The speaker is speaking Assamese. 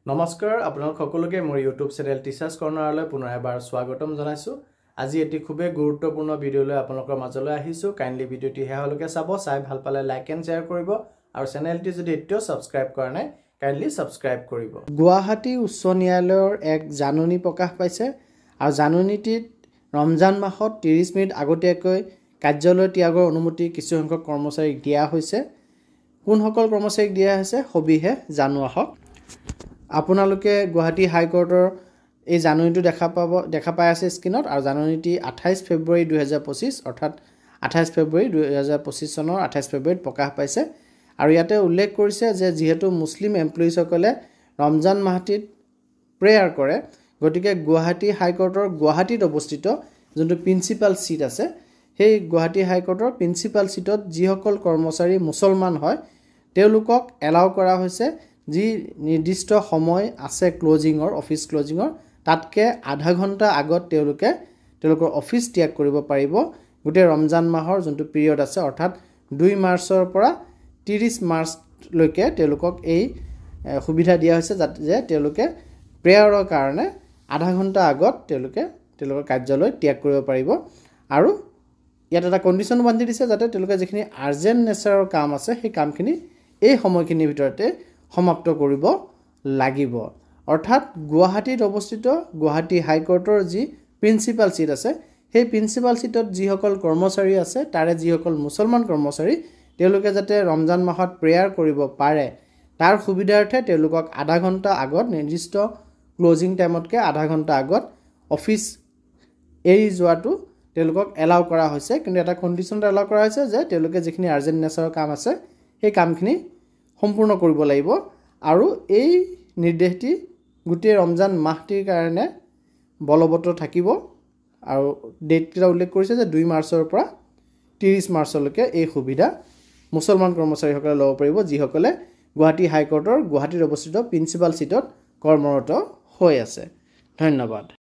নমস্কাৰ আপোনালোক সকলোকে মোৰ ইউটিউব চেনেল টিচাৰ্ছ কৰ্নাৰলৈ পুনৰ এবাৰ স্বাগতম জনাইছোঁ। আজি এটি খুবেই গুৰুত্বপূৰ্ণ ভিডিঅ'লৈ আপোনালোকৰ মাজলৈ আহিছোঁ। কাইণ্ডলি ভিডিঅ'টি শেষলৈকে চাব, চাই ভাল পালে লাইক এণ্ড শ্বেয়াৰ কৰিব আৰু চেনেলটি যদি এতিয়াও ছাবস্ক্ৰাইব কৰা নাই কাইণ্ডলি ছাবস্ক্ৰাইব কৰিব। গুৱাহাটী উচ্চ ন্যায়ালয়ৰ এক জাননী প্ৰকাশ পাইছে আৰু জাননীটিত ৰমজান মাহত 30 মিনিট আগতীয়াকৈ কাৰ্যালয় ত্যাগৰ অনুমতি কিছুসংখ্যক কৰ্মচাৰীক দিয়া হৈছে। কোনসকল কৰ্মচাৰীক দিয়া হৈছে সবিহে জানো আহক। আপোনালোকে গুৱাহাটী হাইকোৰ্টৰ এই জাননীটো দেখা পাই আছে স্ক্ৰীনত আৰু জাননীটি 28 ফেব্ৰুৱাৰী 2025 অৰ্থাৎ 28 ফেব্ৰুৱাৰী 2025 চনৰ 28 ফেব্ৰুৱাৰীত প্ৰকাশ পাইছে আৰু ইয়াতে উল্লেখ কৰিছে যে যিহেতু মুছলিম এমপ্লয়িজসকলে ৰমজান মাহটিত প্ৰেয়াৰ কৰে গতিকে গুৱাহাটী হাইকোৰ্টৰ গুৱাহাটীত অৱস্থিত যোনটো প্ৰিন্সিপাল সিট আছে সেই গুৱাহাটী হাইকোৰ্টৰ প্ৰিন্সিপাল সিটত যিসকল কৰ্মচাৰী মুছলমান হয় তেওঁলোকক এলাউ কৰা হৈছে যি নিৰ্দিষ্ট সময় আছে ক্লোজিঙৰ অফিচ ক্লোজিঙৰ তাতকৈ আধা ঘণ্টা আগত তেওঁলোকৰ অফিচ ত্যাগ কৰিব পাৰিব। গোটেই ৰমজান মাহৰ যোনটো পিৰিয়ড আছে অৰ্থাৎ 2 মাৰ্চৰ পৰা 30 মাৰ্চলৈকে তেওঁলোকক এই সুবিধা দিয়া হৈছে যে তেওঁলোকে প্ৰেয়াৰৰ কাৰণে আধা ঘণ্টা আগত তেওঁলোকৰ কাৰ্যালয় ত্যাগ কৰিব পাৰিব আৰু ইয়াত এটা কণ্ডিশ্যন বান্ধি দিছে যাতে তেওঁলোকে যিখিনি আৰ্জেণ্ট নেচাৰৰ কাম আছে সেই কামখিনি এই সময়খিনিৰ ভিতৰতে সমাপ্ত কৰিব লাগিব। অৰ্থাৎ গুৱাহাটীত অৱস্থিত গুৱাহাটী হাইকোৰ্টৰ যি প্ৰিন্সিপাল সিট আছে সেই প্ৰিন্সিপাল সিটত যিসকল কৰ্মচাৰী আছে তাৰে যিসকল মুছলমান কৰ্মচাৰী তেওঁলোকে যাতে ৰমজান মাহত প্ৰেয়াৰ কৰিব পাৰে তাৰ সুবিধাৰ্থে তেওঁলোকক আধা ঘণ্টা আগত নিৰ্দিষ্ট ক্লোজিং টাইমতকৈ আধা ঘণ্টা আগত অফিচ এৰি যোৱাটো তেওঁলোকক এলাউ কৰা হৈছে। কিন্তু এটা কণ্ডিশ্যনত এলাউ কৰা হৈছে যে তেওঁলোকে যিখিনি আৰ্জেণ্ট নেচাৰৰ কাম আছে সেই কামখিনি সম্পূৰ্ণ কৰিব লাগিব আৰু এই নিৰ্দেশটি গোটেই ৰমজান মাহটিৰ কাৰণে বলবৎ থাকিব আৰু ডেটকেইটা উল্লেখ কৰিছে যে 2 মাৰ্চৰ পৰা 30 মাৰ্চলৈকে এই সুবিধা মুছলমান কৰ্মচাৰীসকলে ল'ব পাৰিব যিসকলে গুৱাহাটী হাইকোৰ্টৰ গুৱাহাটীত অৱস্থিত প্ৰিন্সিপাল সিটত কৰ্মৰত হৈ আছে। ধন্যবাদ।